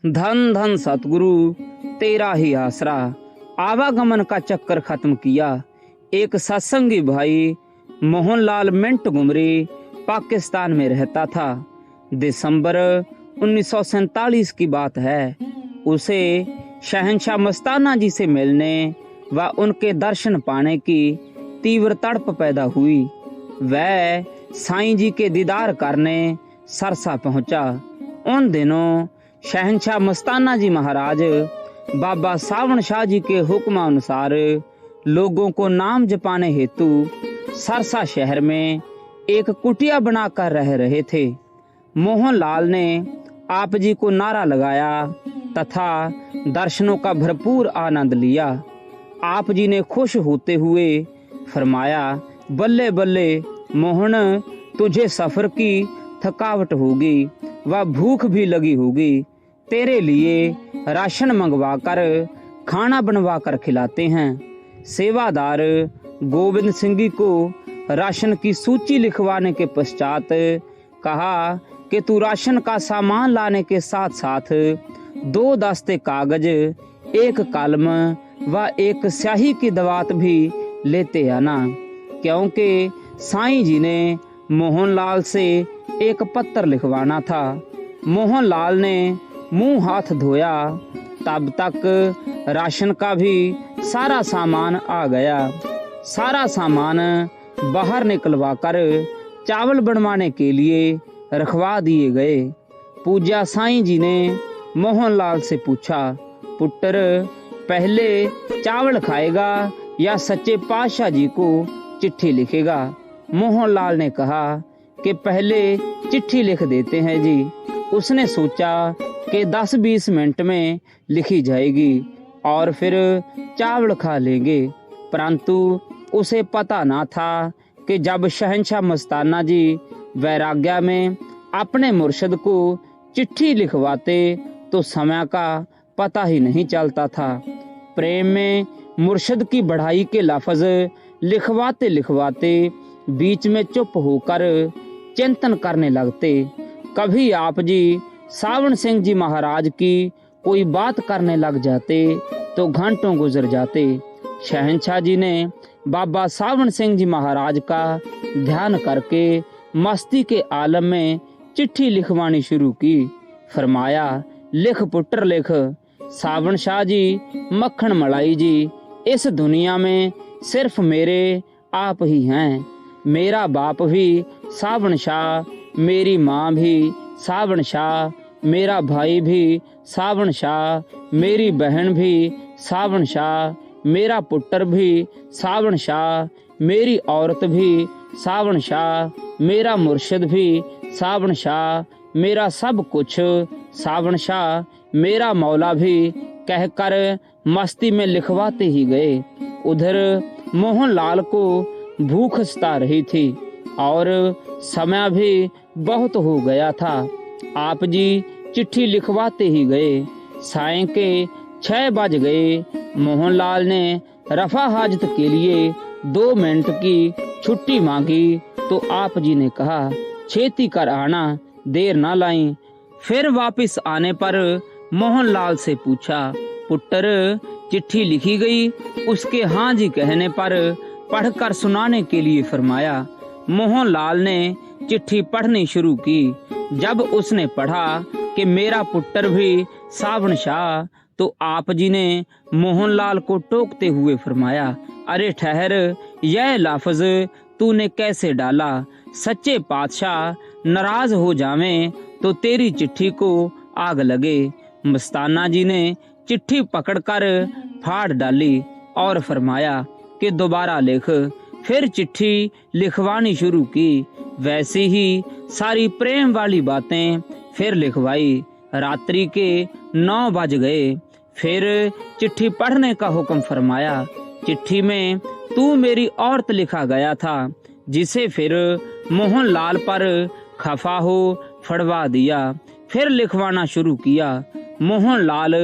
धन धन सतगुरु तेरा ही आसरा, आवागमन का चक्कर खत्म किया। एक सत्संगी भाई मोहनलाल मिंट गुमरी पाकिस्तान में रहता था। दिसंबर 1947 की बात है। उसे शहंशाह मस्ताना जी से मिलने व उनके दर्शन पाने की तीव्र तड़प पैदा हुई। वह साईं जी के दीदार करने सरसा पहुंचा। उन दिनों शहंशाह मस्ताना जी महाराज बाबा सावण शाह जी के हुक्म अनुसार लोगों को नाम जपाने हेतु सरसा शहर में एक कुटिया बनाकर रह रहे थे। मोहनलाल ने आप जी को नारा लगाया तथा दर्शनों का भरपूर आनंद लिया। आप जी ने खुश होते हुए फरमाया, बल्ले बल्ले मोहन, तुझे सफर की थकावट होगी व भूख भी लगी होगी। तेरे लिए राशन मंगवा कर खाना बनवा कर खिलाते हैं। सेवादार गोविंद सिंह जी को राशन की सूची लिखवाने के पश्चात कहा कि तू राशन का सामान लाने के साथ साथ 2 दस्ते कागज, 1 कलम व 1 स्याही की दवात भी लेते आना, क्योंकि साईं जी ने मोहनलाल से एक पत्र लिखवाना था। मोहनलाल ने मुंह हाथ धोया, तब तक राशन का भी सारा सामान आ गया। सारा सामान बाहर निकलवा कर चावल बनवाने के लिए रखवा दिए गए। पूज्य साईं जी ने मोहनलाल से पूछा, पुत्र पहले चावल खाएगा या सच्चे पातशाह जी को चिट्ठी लिखेगा? मोहनलाल ने कहा कि पहले चिट्ठी लिख देते हैं जी। उसने सोचा कि 10-20 मिनट में लिखी जाएगी और फिर चावल खा लेंगे, परंतु उसे पता ना था कि जब शहंशाह मस्ताना जी वैराग्य में अपने मुर्शिद को चिट्ठी लिखवाते तो समय का पता ही नहीं चलता था। प्रेम में मुर्शिद की बढ़ाई के लफ्ज लिखवाते लिखवाते बीच में चुप होकर चिंतन करने लगते। कभी आप जी सावण सिंह जी महाराज की कोई बात करने लग जाते तो घंटों गुजर जाते। शहंशाह जी ने बाबा सावण सिंह जी महाराज का ध्यान करके मस्ती के आलम में चिट्ठी लिखवानी शुरू की। फरमाया, लिख पुत्र लिख। सावण शाह जी, मक्खन मलाई जी, इस दुनिया में सिर्फ मेरे आप ही हैं। मेरा बाप भी सावण शाह, मेरी माँ भी सावण शाह, मेरा भाई भी सावण शाह, मेरी बहन भी सावण शाह, मेरा पुत्र भी सावण शाह, मेरी औरत भी सावण शाह, मेरा मुर्शिद भी सावण शाह, मेरा सब कुछ सावण शाह, मेरा मौला भी कहकर मस्ती में लिखवाते ही गए। उधर मोहनलाल को भूख सता रही थी और समय भी बहुत हो गया था। आप जी चिट्ठी लिखवाते ही गए। सायं के 6 बज गए। मोहनलाल ने रफा हाजत के लिए 2 मिनट की छुट्टी मांगी तो आप जी ने कहा, छेती कर आना, देर ना लाई। फिर वापस आने पर मोहनलाल से पूछा, पुत्र चिट्ठी लिखी गई? उसके हाँ जी कहने पर पढ़कर सुनाने के लिए फरमाया। मोहनलाल ने चिट्ठी पढ़नी शुरू की। जब उसने पढ़ा कि मेरा पुत्र भी सावण शाह, तो आप जी ने मोहनलाल को टोकते हुए फरमाया, अरे ठहर, यह लफ्ज तूने कैसे डाला? सच्चे पातशाह नाराज हो जावें तो तेरी चिट्ठी को आग लगे। मस्ताना जी ने चिट्ठी पकड़कर फाड़ डाली और फरमाया कि दोबारा लिख। फिर चिट्ठी लिखवानी शुरू की। वैसी ही सारी प्रेम वाली बातें फिर लिखवाई। रात्रि के 9 बज गए। फिर चिट्ठी पढ़ने का हुक्म फरमाया। चिट्ठी में तू मेरी औरत लिखा गया था, जिसे फिर मोहनलाल पर खफा हो फड़वा दिया। फिर लिखवाना शुरू किया। मोहनलाल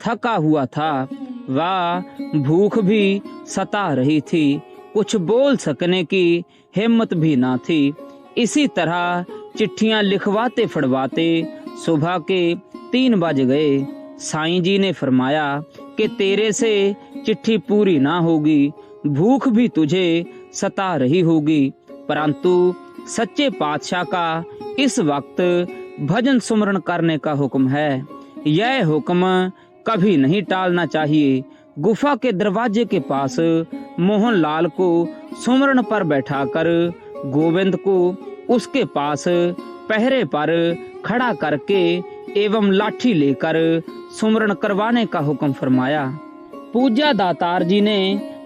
थका हुआ था, वह भूख भी सता रही थी, कुछ बोल सकने की हिम्मत भी ना थी। इसी तरह चिट्ठियां लिखवाते फड़वाते सुबह के 3 बज गए। साईं जी ने फरमाया कि तेरे से चिट्ठी पूरी ना होगी, भूख भी तुझे सता रही होगी, परंतु सच्चे पातशाह का इस वक्त भजन सुमरण करने का हुक्म है। यह हुक्म कभी नहीं टालना चाहिए। गुफा के दरवाजे के पास मोहनलाल को सुमरण पर बैठाकर गोविंद को उसके पास पहरे पर खड़ा करके एवं लाठी लेकर सुमरण करवाने का हुक्म फरमाया। पूज्य दातार जी ने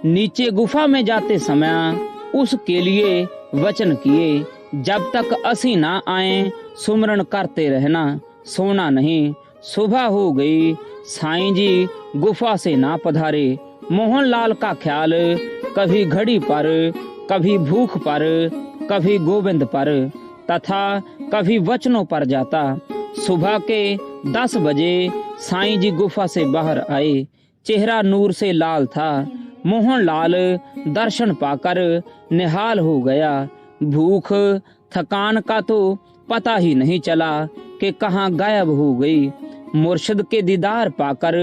नीचे गुफा में जाते समय उसके लिए वचन किए, जब तक असी ना आए सुमरण करते रहना, सोना नहीं। सुबह हो गई, साईं जी गुफा से ना पधारे। मोहनलाल का ख्याल कभी घड़ी पर, कभी भूख पर, कभी गोविंद पर तथा कभी वचनों पर जाता। सुबह के 10 बजे साईं जी गुफा से बाहर आए। चेहरा नूर से लाल था। मोहनलाल दर्शन पाकर निहाल हो गया। भूख थकान का तो पता ही नहीं चला कि कहाँ गायब हो गई। मुर्शिद के दीदार पाकर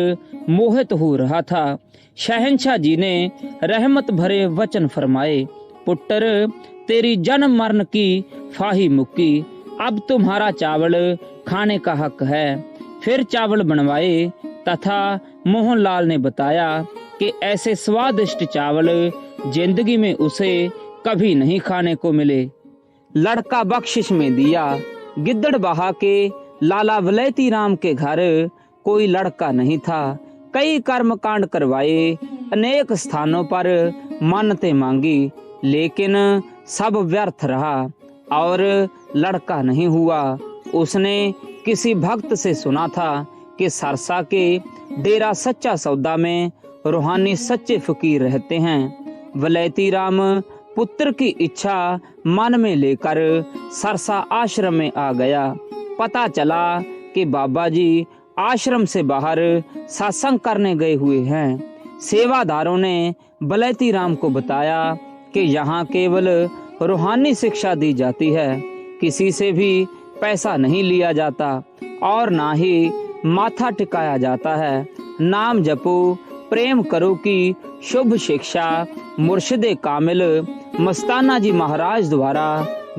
मोहित हो रहा था। शहंशाह जी ने रहमत भरे वचन फरमाए, पुत्र तेरी जन्म मरण की फाही मुक्की, अब तुम्हारा चावल खाने का हक है। फिर चावल बनवाए तथा मोहनलाल ने बताया कि ऐसे स्वादिष्ट चावल जिंदगी में उसे कभी नहीं खाने को मिले। लड़का बख्शिश में दिया। गिद्दड़बाहा के लाला वलैती राम के घर कोई लड़का नहीं था। कई कर्म कांड करवाए, अनेक स्थानों पर मन्नतें मांगी, लेकिन सब व्यर्थ रहा और लड़का नहीं हुआ। उसने किसी भक्त से सुना था कि सरसा के डेरा सच्चा सौदा में रूहानी सच्चे फकीर रहते हैं। वलैती राम पुत्र की इच्छा मन में लेकर सरसा आश्रम में आ गया। पता चला कि बाबा जी आश्रम से बाहर सत्संग करने गए हुए हैं। सेवादारों ने वलैती राम को बताया कि यहाँ केवल रूहानी शिक्षा दी जाती है, किसी से भी पैसा नहीं लिया जाता और ना ही माथा टिकाया जाता है। नाम जपो, प्रेम करो की शुभ शिक्षा मुर्शिदे कामिल मस्ताना जी महाराज द्वारा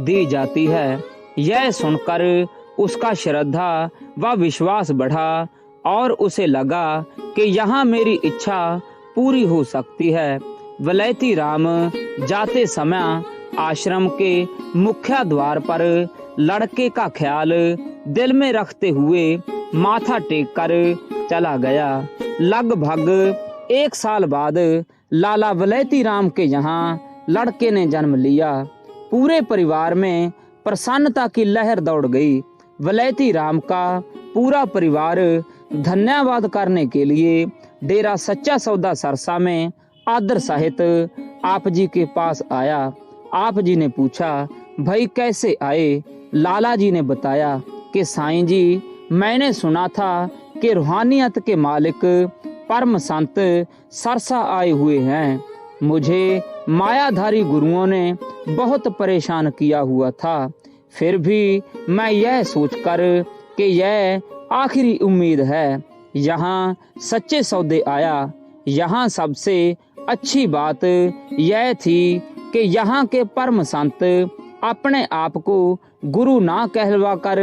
दी जाती है। यह सुनकर उसका श्रद्धा व विश्वास बढ़ा और उसे लगा कि यहाँ मेरी इच्छा पूरी हो सकती है। वलैती राम जाते समय आश्रम के मुख्य द्वार पर लड़के का ख्याल दिल में रखते हुए माथा टेक कर चला गया। लगभग 1 साल बाद लाला वलैती राम के यहाँ लड़के ने जन्म लिया। पूरे परिवार में प्रसन्नता की लहर दौड़ गई। वलैती राम का पूरा परिवार धन्यवाद करने के लिए डेरा सच्चा सौदा सरसा में आदर सहित आप जी के पास आया। आप जी ने पूछा, भाई कैसे आए? लाला जी ने बताया कि साईं जी, मैंने सुना था कि रूहानियत के मालिक परम संत सरसा आए हुए हैं। मुझे मायाधारी गुरुओं ने बहुत परेशान किया हुआ था। फिर भी मैं यह सोचकर कि यह आखिरी उम्मीद है, यहाँ सच्चे सौदे आया। यहाँ सबसे अच्छी बात यह थी कि यहाँ के परम संत अपने आप को गुरु ना कहलवाकर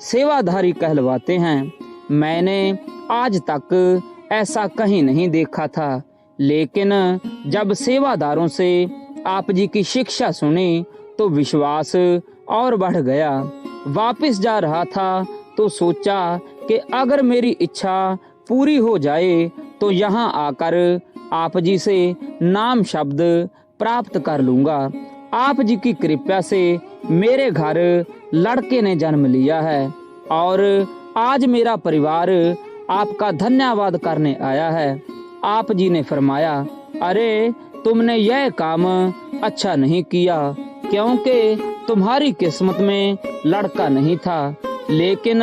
सेवाधारी कहलवाते हैं। मैंने आज तक ऐसा कहीं नहीं देखा था, लेकिन जब सेवादारों से आप जी की शिक्षा सुनी तो विश्वास और बढ़ गया। वापस जा रहा था तो सोचा कि अगर मेरी इच्छा पूरी हो जाए तो यहाँ आकर आप जी से नाम शब्द प्राप्त कर लूंगा। आप जी की कृपा से मेरे घर लड़के ने जन्म लिया है और आज मेरा परिवार आपका धन्यवाद करने आया है। आप जी ने फरमाया, अरे तुमने यह काम अच्छा नहीं किया, क्योंकि तुम्हारी किस्मत में लड़का नहीं था, लेकिन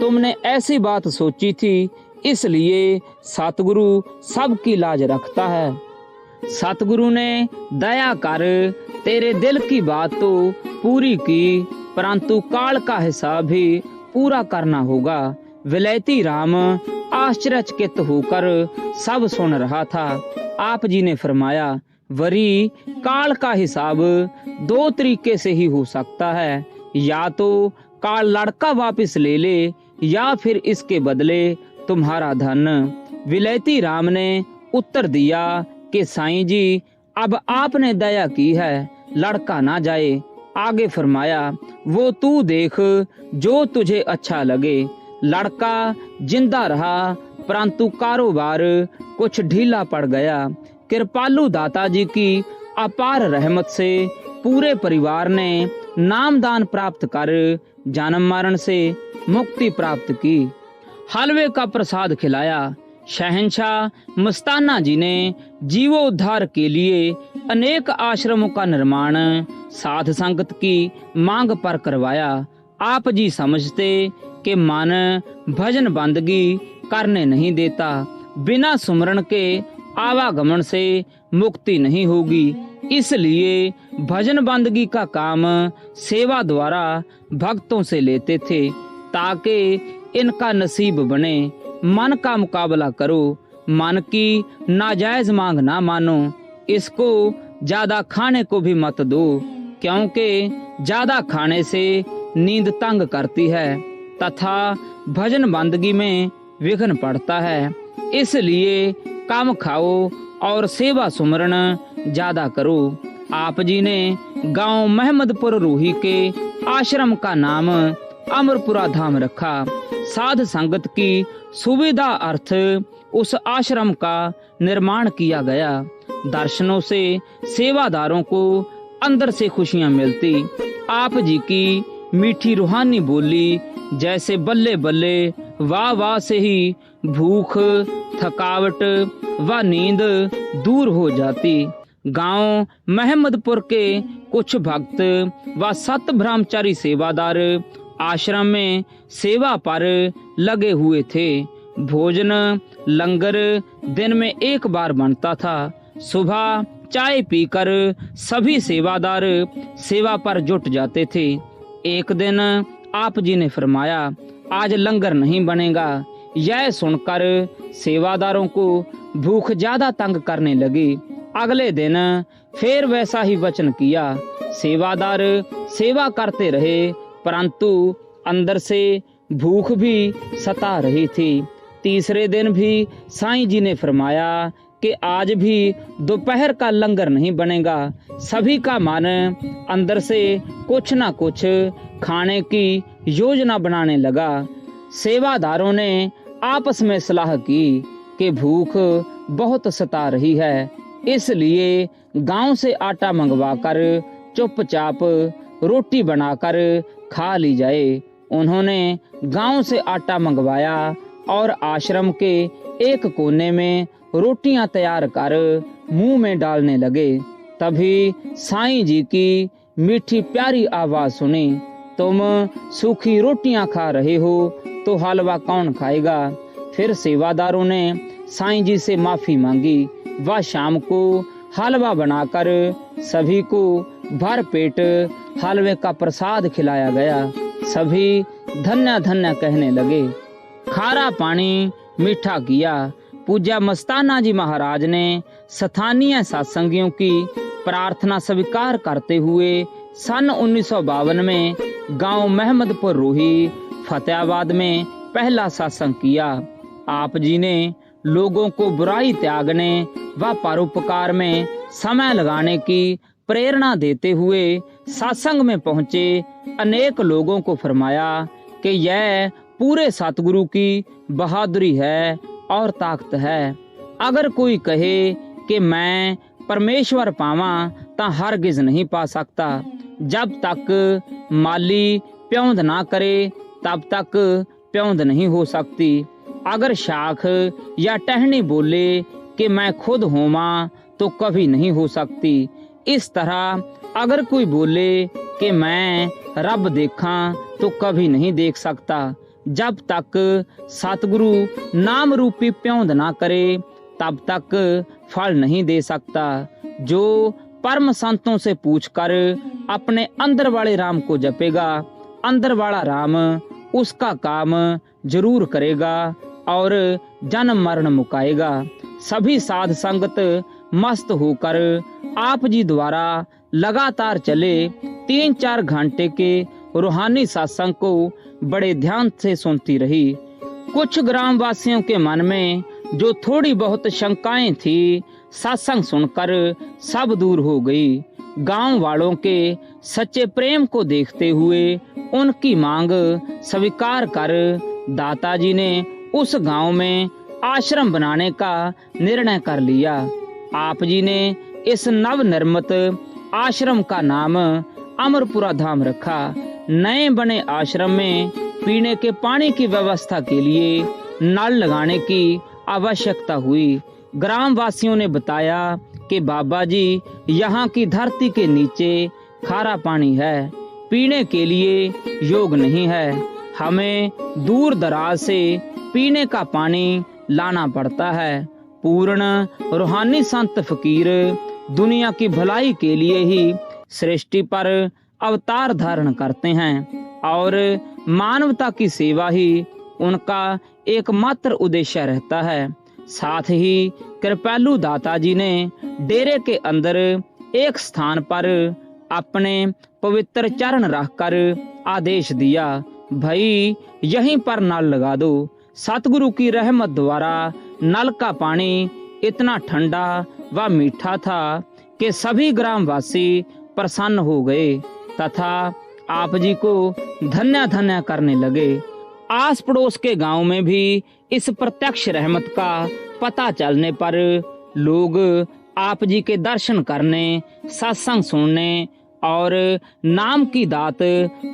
तुमने ऐसी बात सोची थी, इसलिए सतगुरु सबकी लाज रखता है। सतगुरु ने दया कर तेरे दिल की बात तो पूरी की, परंतु काल का हिसाब भी पूरा करना होगा। विलायती राम आश्चर्यचकित होकर सब सुन रहा था। आप जी ने फरमाया, वरी काल का हिसाब दो तरीके से ही हो सकता है, या तो काल लड़का वापस ले ले या फिर इसके बदले तुम्हारा धन। विलायती राम ने उत्तर दिया कि साईं जी, अब आपने दया की है, लड़का ना जाए। आगे फरमाया, वो तू देख जो तुझे अच्छा लगे। लड़का जिंदा रहा, परंतु कारोबार कुछ ढीला पड़ गया। कृपालु दाताजी की अपार रहमत से पूरे परिवार ने नामदान प्राप्त कर जन्म मरण से मुक्ति प्राप्त की। हलवे का प्रसाद खिलाया। शहंशाह मस्ताना जी ने जीवोद्धार के लिए अनेक आश्रमों का निर्माण साध संगत की मांग पर करवाया। आप जी समझते कि मन भजन बंदगी करने नहीं देता, बिना सुमरण के आवागमन से मुक्ति नहीं होगी। इसलिए भजन बंदगी का काम सेवा द्वारा भक्तों से लेते थे, ताकि इनका नसीब बने। मन का मुकाबला करो, मन की नाजायज मांग ना मानो। इसको ज्यादा खाने को भी मत दो, क्योंकि ज्यादा खाने से नींद तंग करती है तथा भजन बंदगी में विघ्न पड़ता है। इसलिए कम खाओ और सेवा सुमरण ज्यादा करो। आप जी ने गांव महमदपुर रूही के आश्रम का नाम अमरपुरा धाम रखा। साध संगत की सुविधा अर्थ उस आश्रम का निर्माण किया गया। दर्शनों से सेवादारों को अंदर से खुशियां मिलती। आप जी की मीठी रूहानी बोली जैसे बल्ले बल्ले वाह वाह से ही भूख, थकावट व नींद दूर हो जाती। गांव महमदपुर के कुछ भक्त व 7 ब्रह्मचारी सेवादार आश्रम में सेवा पर लगे हुए थे। भोजन लंगर दिन में एक बार बनता था। सुबह चाय पीकर सभी सेवादार सेवा पर जुट जाते थे। एक दिन आप जी ने फरमाया, आज लंगर नहीं बनेगा। यह सुनकर सेवादारों को भूख ज्यादा तंग करने लगी। अगले दिन फिर वैसा ही वचन किया। सेवादार सेवा करते रहे, परंतु अंदर से भूख भी सता रही थी। तीसरे दिन भी साईं जी ने फरमाया कि आज भी दोपहर का लंगर नहीं बनेगा। सभी का मन अंदर से कुछ ना कुछ खाने की योजना बनाने लगा। सेवादारों ने आपस में सलाह की कि भूख बहुत सता रही है, इसलिए गांव से आटा मंगवाकर चुपचाप रोटी बनाकर खा ली जाए। उन्होंने गांव से आटा मंगवाया और आश्रम के एक कोने में रोटियां तैयार कर मुंह में डालने लगे। तभी साईं जी की मीठी प्यारी आवाज सुनी, तुम सूखी रोटियां खा रहे हो तो हलवा कौन खाएगा। फिर सेवादारों ने साईं जी से माफी मांगी। वह शाम को हलवा बनाकर सभी को भर पेट हलवे का प्रसाद खिलाया गया। सभी धन्य धन्य कहने लगे। खारा पानी मीठा किया। पूज्य मस्ताना जी महाराज ने स्थानीय सत्संगियों की प्रार्थना स्वीकार करते हुए सन 1952 में गांव महमदपुर रूही फतेहाबाद में पहला सत्संग किया। आप जी ने लोगों को बुराई त्यागने व परोपकार में समय लगाने की प्रेरणा देते हुए सत्संग में पहुंचे अनेक लोगों को फरमाया कि यह पूरे सतगुरु की बहादुरी है और ताकत है। अगर कोई कहे कि मैं परमेश्वर पावा ता हरगिज नहीं पा सकता। जब तक माली प्योंद ना करे तब तक प्योंद नहीं हो सकती। अगर शाख या टहनी बोले कि मैं खुद होमा तो कभी नहीं हो सकती। इस तरह अगर कोई बोले कि मैं रब देखा तो कभी नहीं देख सकता। जब तक सतगुरु नाम रूपी प्योंद ना करे तब तक फल नहीं दे सकता। जो परम संतों से पूछकर अपने अंदर वाले राम को जपेगा, अंदर वाला राम उसका काम जरूर करेगा और जन्म मरण मुकाएगा। सभी साध संगत मस्त होकर आप जी द्वारा लगातार चले 3-4 घंटे के रूहानी सत्संग को बड़े ध्यान से सुनती रही। कुछ ग्रामवासियों के मन में जो थोड़ी बहुत शंकाएं थी, सत्संग सुनकर सब दूर हो गई। गांव वालों के सच्चे प्रेम को देखते हुए उनकी मांग स्वीकार कर दाताजी ने उस गांव में आश्रम बनाने का निर्णय कर लिया। आप जी ने इस नवनिर्मित आश्रम का नाम अमरपुरा धाम रखा। नए बने आश्रम में पीने के पानी की व्यवस्था के लिए नल लगाने की आवश्यकता हुई। ग्रामवासियों ने बताया कि बाबा जी यहाँ की धरती के नीचे खारा पानी है, पीने के लिए योग्य नहीं है। हमें दूर दराज से पीने का पानी लाना पड़ता है। पूर्ण रूहानी संत फकीर दुनिया की भलाई के लिए ही सृष्टि पर अवतार धारण करते हैं और मानवता की सेवा ही उनका एकमात्र उद्देश्य रहता है। साथ ही कृपालु दाताजी ने डेरे के अंदर एक स्थान पर अपने पवित्र चरण रखकर आदेश दिया, भाई यहीं पर नल लगा दो। सतगुरु की रहमत द्वारा नल का पानी इतना ठंडा व मीठा था कि सभी ग्रामवासी प्रसन्न हो गए तथा आप जी को धन्य धन्य करने लगे। आस पड़ोस के गांव में भी इस प्रत्यक्ष रहमत का पता चलने पर लोग आप जी के दर्शन करने, सत्संग सुनने और नाम की दात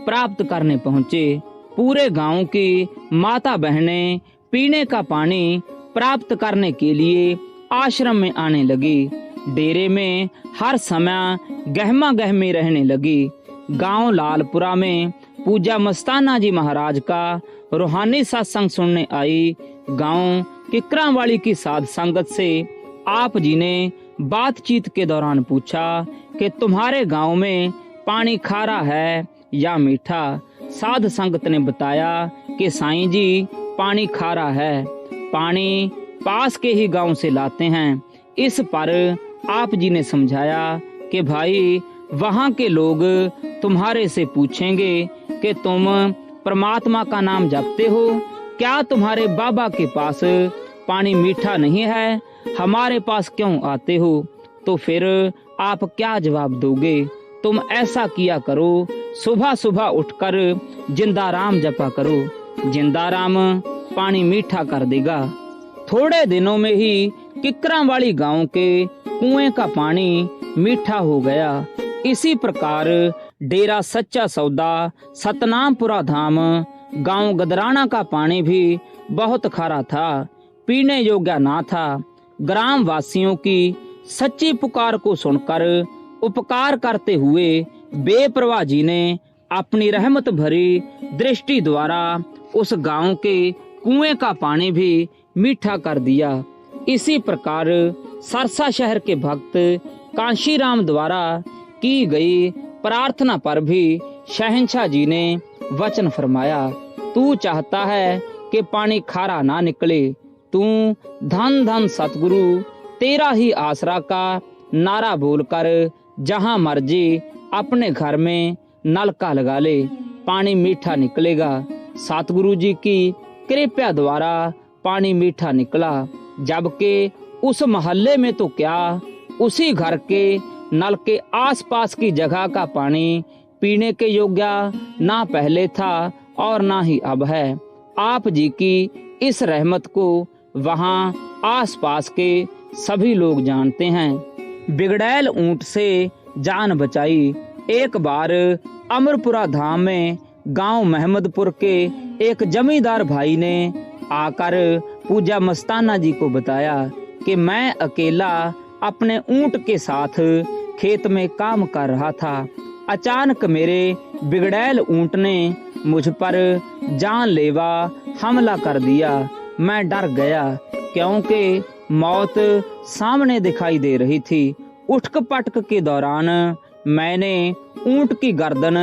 प्राप्त करने पहुंचे। पूरे गांव की माता बहनें पीने का पानी प्राप्त करने के लिए आश्रम में आने लगी। डेरे में हर समय गहमा गहमी रहने लगी। गांव लालपुरा में पूजा मस्ताना जी महाराज का रूहानी सत्संग सुनने आई। गांव किकरावाली की साध संगत से आप जी ने बातचीत के दौरान पूछा कि तुम्हारे गांव में पानी खारा है या मीठा। साध संगत ने बताया कि साईं जी पानी खारा है, पानी पास के ही गांव से लाते हैं। इस पर आप जी ने समझाया कि भाई वहाँ के लोग तुम्हारे से पूछेंगे कि तुम परमात्मा का नाम जपते हो, क्या तुम्हारे बाबा के पास पानी मीठा नहीं है, हमारे पास क्यों आते हो? तो फिर आप क्या जवाब दोगे? तुम ऐसा किया करो, सुबह सुबह उठकर जिंदा राम जपा करो, जिंदा राम पानी मीठा कर देगा। थोड़े दिनों में ही किकरावाली गांव के कुएं का पानी मीठा हो गया। इसी प्रकार डेरा सच्चा सौदा सतनामपुरा धाम गांव गदराना का पानी भी बहुत खारा था, पीने योग्य ना था। ग्राम वासियों की सच्ची पुकार को सुनकर उपकार करते हुए बेपरवाह जी ने अपनी रहमत भरी दृष्टि द्वारा उस गांव के कुएं का पानी भी मीठा कर दिया। इसी प्रकार सरसा शहर के भक्त कांशीराम द्वारा की गई प्रार्थना पर भी शहंशाह जी ने वचन फरमाया, तू चाहता है कि पानी खारा ना निकले, तू धन धन सतगुरु तेरा ही आसरा का नारा बोलकर जहां मर्जी अपने घर में नलका लगा ले, पानी मीठा निकलेगा। सतगुरु जी की कृपा द्वारा पानी मीठा निकला, जबकि उस मोहल्ले में तो क्या, उसी घर के नल के आसपास की जगह का पानी पीने के योग्य ना पहले था और ना ही अब है। आप जी की इस रहमत को वहाँ आसपास के सभी लोग जानते हैं। बिगड़ैल ऊंट से जान बचाई। एक बार अमरपुरा धाम में गांव महमदपुर के एक जमींदार भाई ने आकर पूजा मस्ताना जी को बताया कि मैं अकेला अपने ऊंट के साथ खेत में काम कर रहा था। अचानक मेरे बिगड़ैल ऊंट ने मुझ पर जानलेवा हमला कर दिया। मैं डर गया क्योंकि मौत सामने दिखाई दे रही थी। उठक पटक के दौरान मैंने ऊंट की गर्दन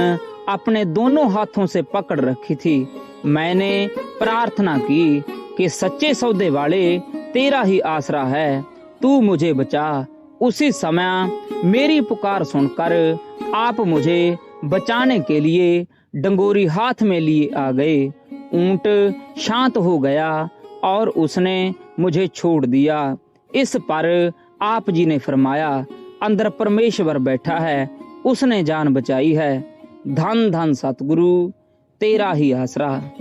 अपने दोनों हाथों से पकड़ रखी थी। मैंने प्रार्थना की कि सच्चे सौदे वाले तेरा ही आसरा है, तू मुझे बचा। उसी समय मेरी पुकार सुनकर आप मुझे बचाने के लिए डंगोरी हाथ में लिए आ गए। ऊंट शांत हो गया और उसने मुझे छोड़ दिया। इस पर आप जी ने फरमाया, अंदर परमेश्वर बैठा है, उसने जान बचाई है। धन धन सतगुरु तेरा ही आसरा।